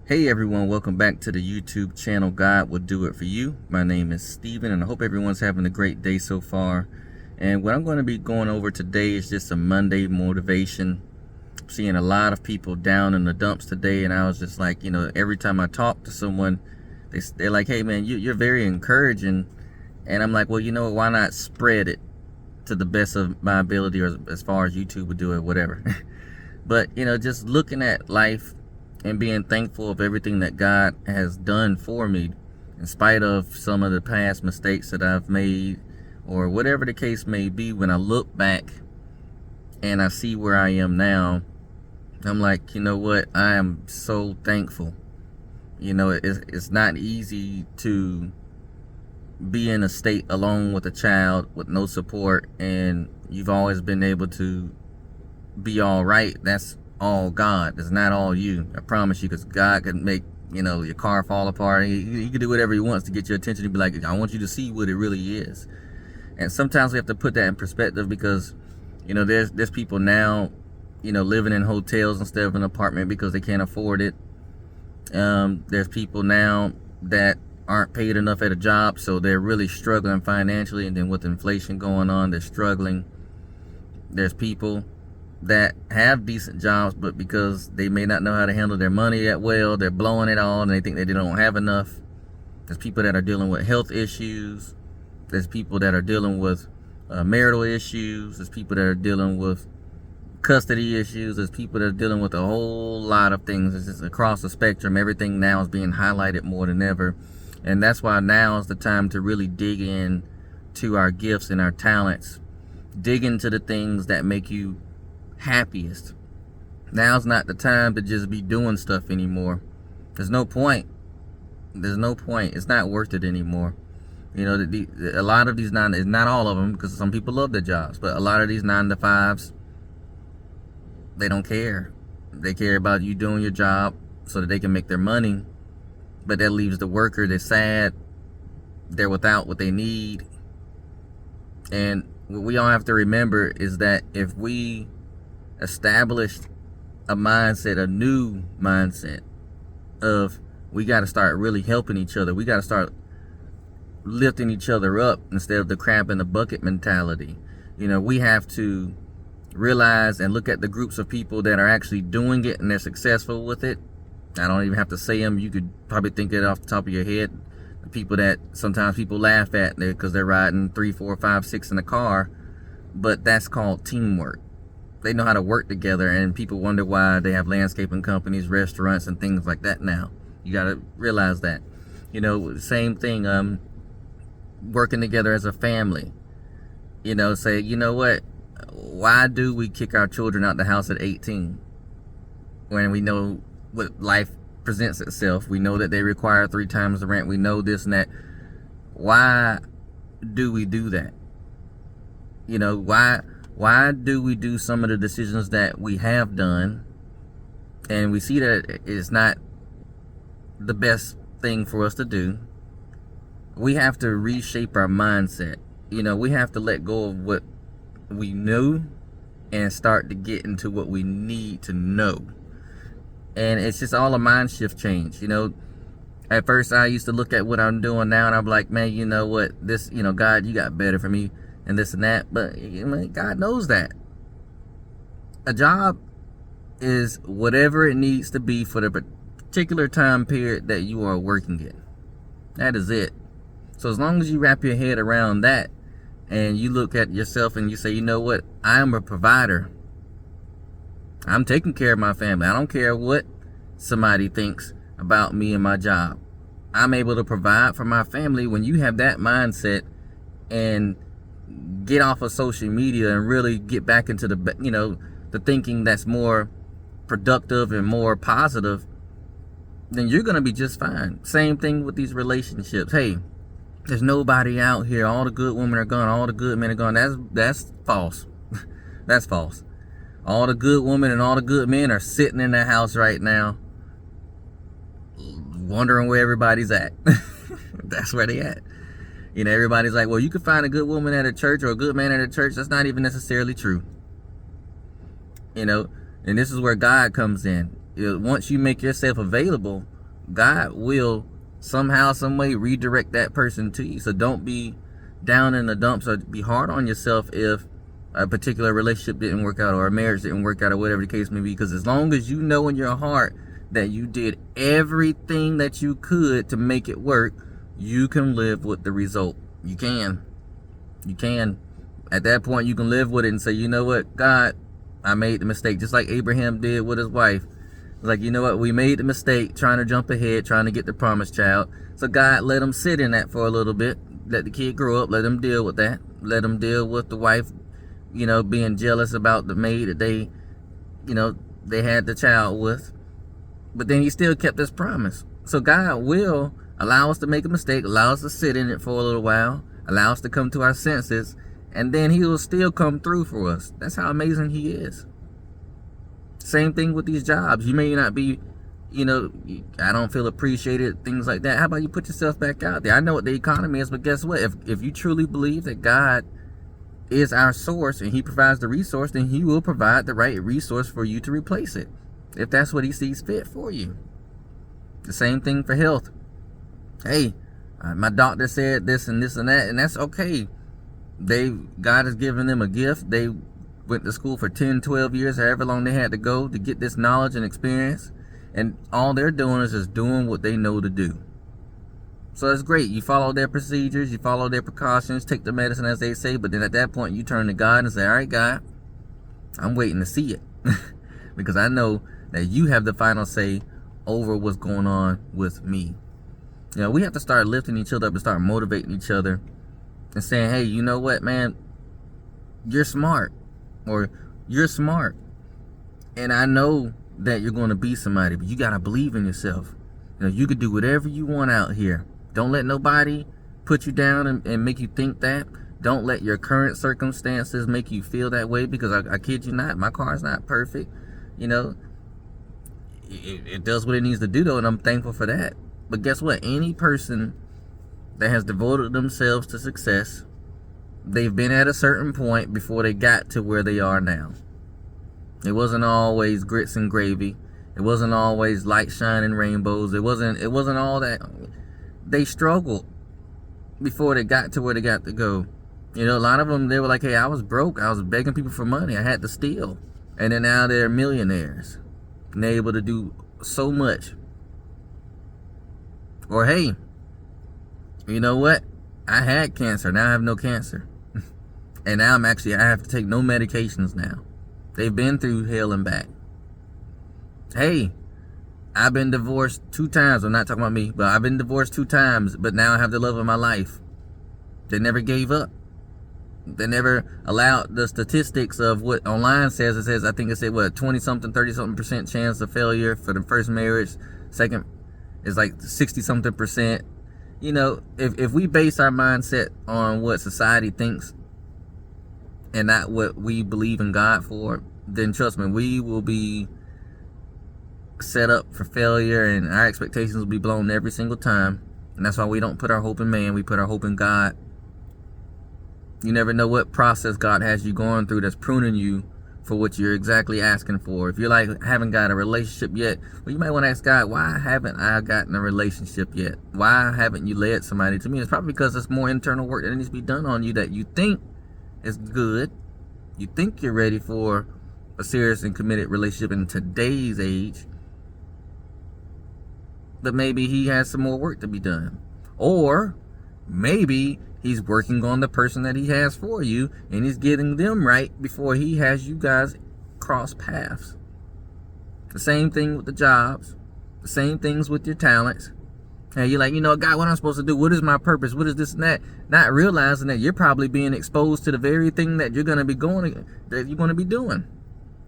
Hey everyone, welcome back to the YouTube channel God Will Do It For You. My name is Steven and I hope everyone's having a great day so far. And what I'm going to be going over today is just a Monday motivation. I'm seeing a lot of people down in the dumps today, and I was just like, every time I talk to someone, they're like, hey man, you're very encouraging. And I'm like, well, why not spread it to the best of my ability, or as far as YouTube would do it, whatever. But, just looking at life and being thankful of everything that God has done for me, in spite of some of the past mistakes that I've made, or whatever the case may be. When I look back and I see where I am now, I'm like, you know what? I am so thankful. It's not easy to be in a state alone with a child with no support, and you've always been able to be all right. That's all God. It's not all you. I promise you, because God can make your car fall apart. He can do whatever he wants to get your attention. He'd be like, I want you to see what it really is. And sometimes we have to put that in perspective, because there's people now living in hotels instead of an apartment because they can't afford it. There's people now that aren't paid enough at a job, so they're really struggling financially, and then with inflation going on, they're struggling. There's people that have decent jobs, but because they may not know how to handle their money that well, they're blowing it all and they think that they don't have enough. There's people that are dealing with health issues. There's people that are dealing with marital issues. There's people that are dealing with custody issues. There's people that are dealing with a whole lot of things. It's just across the spectrum. Everything now is being highlighted more than ever. And that's why now is the time to really dig in to our gifts and our talents. Dig into the things that make you happiest. Now's not the time to just be doing stuff anymore. There's no point. It's not worth it anymore. A lot of these not all of them, because some people love their jobs, but a lot of these 9-to-5s, they don't care. They care about you doing your job so that they can make their money, but that leaves the worker, they're sad, they're without what they need. And what we all have to remember is that if we established a mindset, a new mindset of, we got to start really helping each other. We got to start lifting each other up instead of the crab in the bucket mentality. We have to realize and look at the groups of people that are actually doing it and they're successful with it. I don't even have to say them. You could probably think it off the top of your head. The people that sometimes people laugh at because they're riding 3, 4, 5, 6 in a car, but that's called teamwork. They know how to work together, and people wonder why they have landscaping companies, restaurants, and things like that now. You got to realize that. Same thing, working together as a family. Say, what? Why do we kick our children out the house at 18 when we know what life presents itself? We know that they require 3 times the rent. We know this and that. Why do we do that? Why do we do some of the decisions that we have done, and we see that it's not the best thing for us to do? We have to reshape our mindset. We have to let go of what we knew and start to get into what we need to know. And it's just all a mind shift change. At first I used to look at what I'm doing now and I'm like, man, you know what, this, God, you got better for me and this and that. But God knows that a job is whatever it needs to be for the particular time period that you are working in. That is it. So as long as you wrap your head around that and you look at yourself and you say, you know what, I am a provider. I'm taking care of my family. I don't care what somebody thinks about me and my job. I'm able to provide for my family. When you have that mindset and get off of social media and really get back into the thinking that's more productive and more positive, then you're going to be just fine. Same thing with these relationships. Hey, there's nobody out here. All the good women are gone. All the good men are gone. That's false. That's false. All the good women and all the good men are sitting in their house right now, wondering where everybody's at. That's where they at. Everybody's like, well, you can find a good woman at a church or a good man at a church. That's not even necessarily true. And this is where God comes in. Once you make yourself available, God will somehow, some way redirect that person to you. So don't be down in the dumps or be hard on yourself if a particular relationship didn't work out or a marriage didn't work out or whatever the case may be. Because as long as you know in your heart that you did everything that you could to make it work, you can live with the result. You can. At that point, you can live with it and say, you know what, God, I made the mistake. Just like Abraham did with his wife. Like, you know what, we made the mistake trying to jump ahead, trying to get the promised child. So God let him sit in that for a little bit. Let the kid grow up. Let him deal with that. Let him deal with the wife, being jealous about the maid that they had the child with. But then he still kept his promise. So God will allow us to make a mistake, allow us to sit in it for a little while, allow us to come to our senses, and then he will still come through for us. That's how amazing he is. Same thing with these jobs. You may not be, I don't feel appreciated, things like that. How about you put yourself back out there? I know what the economy is, but guess what? If you truly believe that God is our source and he provides the resource, then he will provide the right resource for you to replace it, if that's what he sees fit for you. The same thing for health. Hey, my doctor said this and this and that, and that's okay. God has given them a gift. They went to school for 10, 12 years, however long they had to go to get this knowledge and experience. And all they're doing is just doing what they know to do. So it's great. You follow their procedures, you follow their precautions, take the medicine as they say, but then at that point you turn to God and say, all right, God, I'm waiting to see it. Because I know that you have the final say over what's going on with me. We have to start lifting each other up and start motivating each other and saying, hey, you know what, man, you're smart, or you're smart, and I know that you're going to be somebody, but you got to believe in yourself. You could do whatever you want out here. Don't let nobody put you down and make you think that. Don't let your current circumstances make you feel that way, because I kid you not, my car's not perfect. It does what it needs to do, though, and I'm thankful for that. But guess what? Any person that has devoted themselves to success, they've been at a certain point before they got to where they are now. It wasn't always grits and gravy. It wasn't always light shining rainbows. It wasn't all that. They struggled before they got to where they got to go. A lot of them, they were like, hey, I was broke. I was begging people for money. I had to steal. And then now they're millionaires. And they're able to do so much. Or, hey, you know what? I had cancer. Now I have no cancer. And now I have to take no medications now. They've been through hell and back. Hey, I've been divorced 2 times. I'm not talking about me, but I've been divorced 2 times, but now I have the love of my life. They never gave up. They never allowed the statistics of what online says. I think it said, 20-something, 30-something% chance of failure for the first marriage. Second is like 60-something percent. If we base our mindset on what society thinks and not what we believe in God for, then trust me, we will be set up for failure, and our expectations will be blown every single time. And that's why we don't put our hope in man, we put our hope in God. You never know what process God has you going through that's pruning you for what you're exactly asking for. If you're like, I haven't got a relationship yet, well, you might want to ask God, why haven't I gotten a relationship yet? Why haven't you led somebody to me? It's probably because there's more internal work that needs to be done on you that you think is good. You think you're ready for a serious and committed relationship in today's age, but maybe he has some more work to be done. Or maybe he's working on the person that he has for you, and he's getting them right before he has you guys cross paths. The same thing with the jobs. The same things with your talents. And you're like, God, what am I supposed to do? What is my purpose? What is this and that? Not realizing that you're probably being exposed to the very thing that you're going to be doing.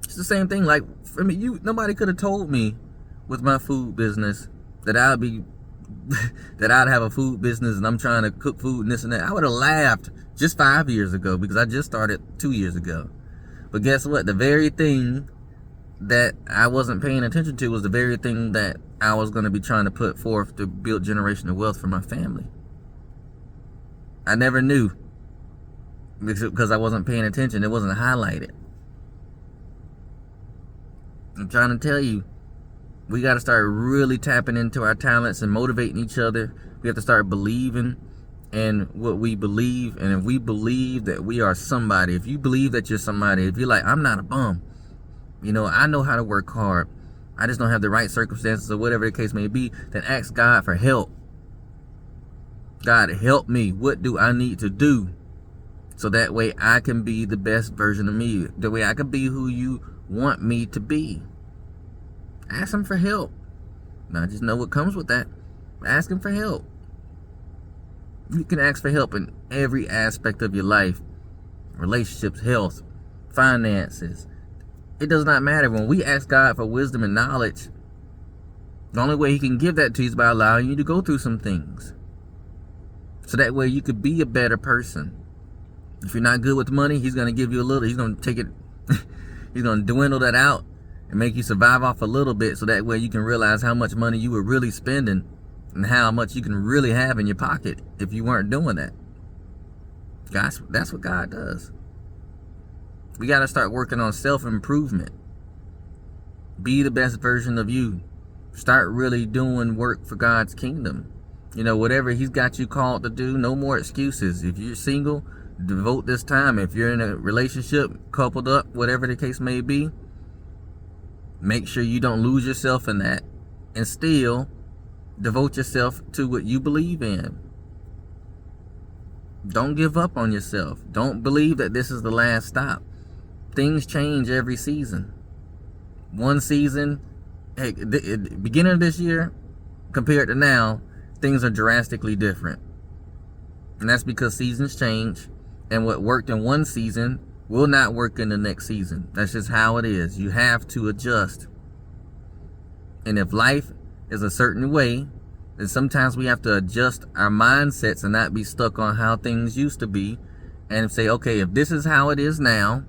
It's the same thing. Like, for me, nobody could have told me with my food business that I'd have a food business and I'm trying to cook food and this and that. I would have laughed just 5 years ago, because I just started 2 years ago. But guess what? The very thing that I wasn't paying attention to was the very thing that I was going to be trying to put forth to build generational wealth for my family. I never knew, because I wasn't paying attention. It wasn't highlighted. I'm trying to tell you, We got to start really tapping into our talents and motivating each other. We have to start believing in what we believe. And if we believe that we are somebody, if you believe that you're somebody, if you're like, I'm not a bum, I know how to work hard, I just don't have the right circumstances or whatever the case may be, then ask God for help. God, help me. What do I need to do so that way I can be the best version of me, the way I can be who you want me to be? Ask him for help. Now, just know what comes with that. Ask him for help. You can ask for help in every aspect of your life. Relationships, health, finances. It does not matter. When we ask God for wisdom and knowledge, the only way he can give that to you is by allowing you to go through some things. So that way you could be a better person. If you're not good with money, he's going to give you a little. He's going to take it. He's going to dwindle that out and make you survive off a little bit, so that way you can realize how much money you were really spending and how much you can really have in your pocket if you weren't doing that. Gosh, that's what God does. We got to start working on self-improvement. Be the best version of you. Start really doing work for God's kingdom. Whatever he's got you called to do, no more excuses. If you're single, devote this time. If you're in a relationship, coupled up, whatever the case may be, make sure you don't lose yourself in that, and still devote yourself to what you believe in. Don't give up on yourself. Don't believe that this is the last stop. Things change every season. One season, the beginning of this year compared to now, things are drastically different. And that's because seasons change, and what worked in one season will not work in the next season. That's just how it is. You have to adjust. And if life is a certain way, then sometimes we have to adjust our mindsets and not be stuck on how things used to be, and say, okay, if this is how it is now,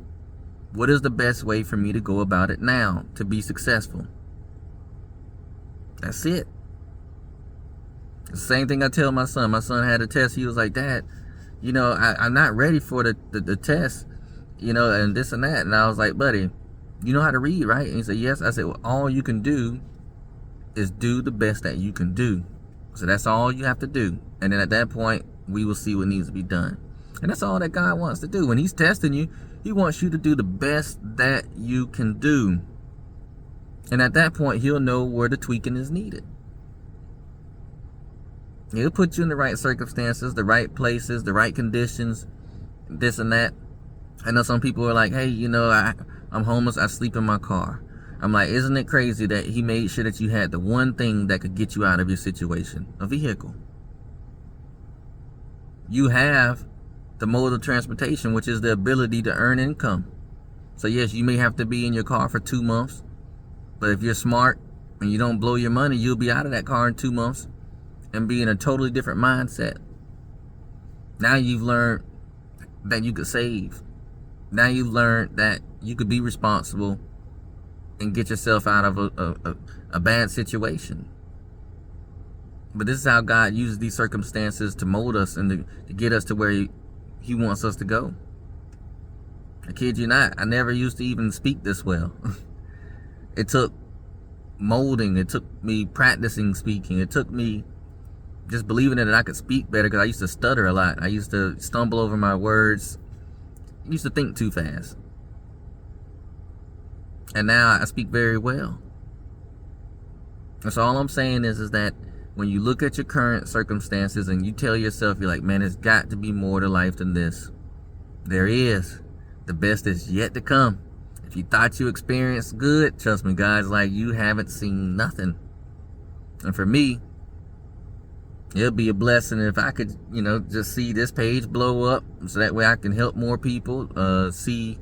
what is the best way for me to go about it now to be successful? That's it. The same thing I tell my son. My son had a test. He was like, Dad, I'm not ready for the test, and this and that. And I was like, buddy, you know how to read, right? And he said, yes. I said, well, all you can do is do the best that you can do. So that's all you have to do. And then at that point, we will see what needs to be done. And that's all that God wants to do. When he's testing you, he wants you to do the best that you can do. And at that point, he'll know where the tweaking is needed. He'll put you in the right circumstances, the right places, the right conditions, this and that. I know some people are like, hey, I'm homeless, I sleep in my car. I'm like, isn't it crazy that he made sure that you had the one thing that could get you out of your situation? A vehicle. You have the mode of transportation, which is the ability to earn income. So yes, you may have to be in your car for 2 months, but if you're smart and you don't blow your money, you'll be out of that car in 2 months and be in a totally different mindset. Now you've learned that you could save. Now you've learned that you could be responsible and get yourself out of a bad situation. But this is how God uses these circumstances to mold us and to get us to where he wants us to go. I kid you not, I never used to even speak this well. It took molding. It took me practicing speaking. It took me just believing that I could speak better, because I used to stutter a lot. I used to stumble over my words. I used to think too fast. And now I speak very well. And so all I'm saying is that when you look at your current circumstances and you tell yourself, you're like, man, it's got to be more to life than this. There is. The best is yet to come. If you thought you experienced good, trust me, guys, like, you haven't seen nothing. And for me, it'll be a blessing if I could, just see this page blow up, so that way I can help more people see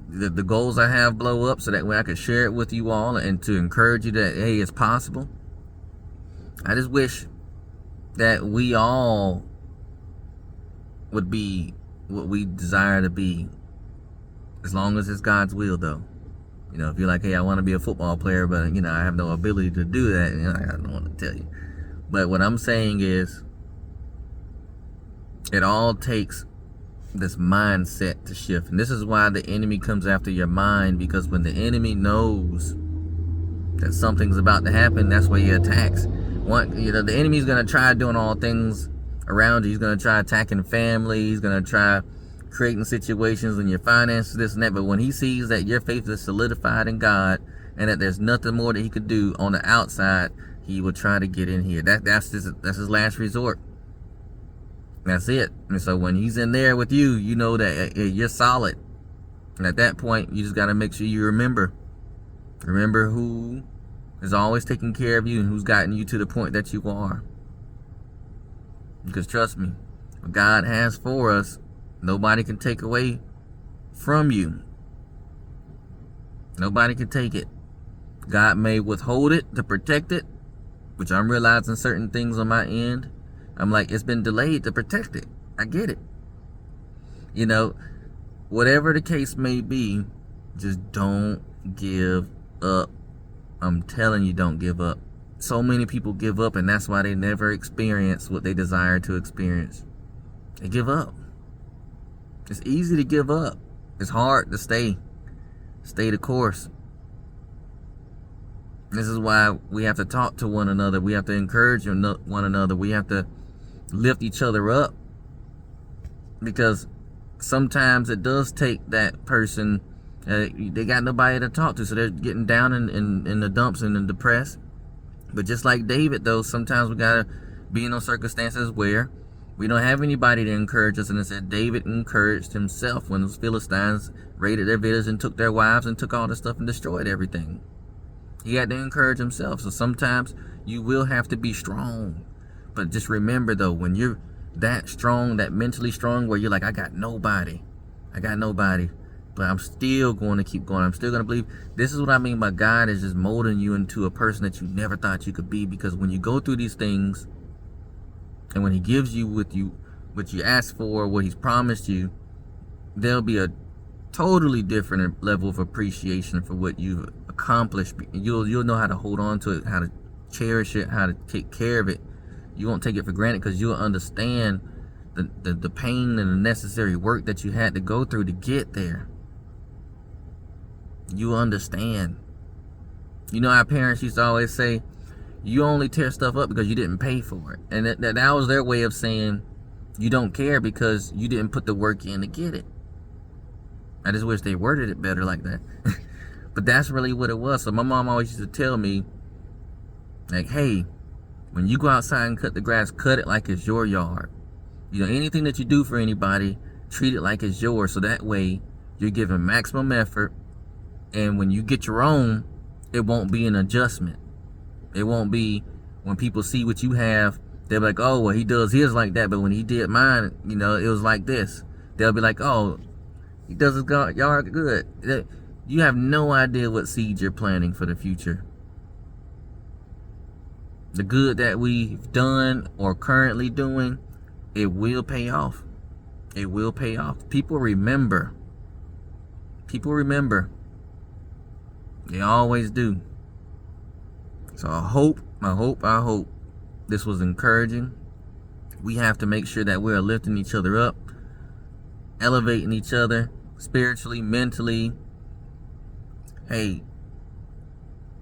the goals I have blow up, so that way I can share it with you all and to encourage you that, hey, it's possible. I just wish that we all would be what we desire to be, as long as it's God's will, though. If you're like, hey, I want to be a football player, but I have no ability to do that, I don't want to tell you. But what I'm saying is, it all takes this mindset to shift. And this is why the enemy comes after your mind, because when the enemy knows that something's about to happen, that's where he attacks. The enemy's gonna try doing all things around you. He's gonna try attacking family. He's gonna try creating situations in your finances, this and that. But when he sees that your faith is solidified in God and that there's nothing more that he could do on the outside, he will try to get in here. That's his last resort. That's it. And so when he's in there with you, you know that you're solid. And at that point, you just got to make sure you remember who is always taking care of you and who's gotten you to the point that you are. Because trust me, what God has for us, nobody can take away from you. Nobody can take it. God may withhold it to protect it, which I'm realizing certain things on my end. I'm like, it's been delayed to protect it. I get it. Whatever the case may be, just don't give up. I'm telling you, don't give up. So many people give up, and that's why they never experience what they desire to experience. They give up. It's easy to give up. It's hard to stay the course. This is why we have to talk to one another. We have to encourage one another. We have to lift each other up, because sometimes it does take that person, they got nobody to talk to, so they're getting down in the dumps and depressed. But just like David, though, sometimes we gotta be in those circumstances where we don't have anybody to encourage us. And it said David encouraged himself when those Philistines raided their village and took their wives and took all the stuff and destroyed everything. He had to encourage himself. So sometimes you will have to be strong. But just remember, though, when you're that strong, that mentally strong, where you're like, I got nobody, but I'm still going to keep going. I'm still going to believe. This is what I mean by God is just molding you into a person that you never thought you could be. Because when you go through these things, and when he gives you what you ask for, what he's promised you, there'll be a totally different level of appreciation for what you've accomplished. You'll know how to hold on to it, how to cherish it, how to take care of it. You won't take it for granted, because you'll understand the pain and the necessary work that you had to go through to get there. You understand. Our parents used to always say, you only tear stuff up because you didn't pay for it. And that was their way of saying you don't care because you didn't put the work in to get it. I just wish they worded it better like that. But that's really what it was. So my mom always used to tell me, like, hey, when you go outside and cut the grass, cut it like it's your yard. Anything that you do for anybody, treat it like it's yours. So that way you're giving maximum effort. And when you get your own, it won't be an adjustment. It won't be when people see what you have, they'll be like, oh, well, he does his like that. But when he did mine, it was like this. They'll be like, oh, he does his yard good. You have no idea what seeds you're planting for the future. The good that we've done or currently doing, it will pay off. It will pay off. People remember. They always do. So I hope this was encouraging. We have to make sure that we're lifting each other up, elevating each other spiritually, mentally. Hey,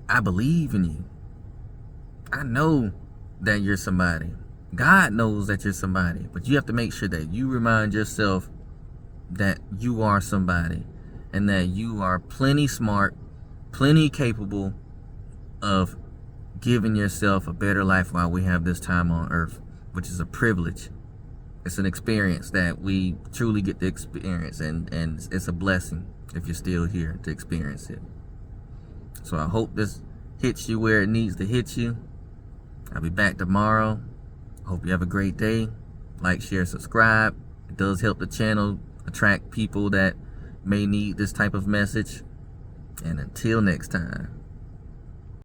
I believe in you. I know that you're somebody. God knows that you're somebody. But you have to make sure that you remind yourself that you are somebody, and that you are plenty smart, plenty capable of giving yourself a better life while we have this time on earth, which is a privilege. It's an experience that we truly get to experience, and it's a blessing if you're still here to experience it. So I hope this hits you where it needs to hit you. I'll be back tomorrow. Hope you have a great day. Like, share, subscribe. It does help the channel attract people that may need this type of message. And until next time.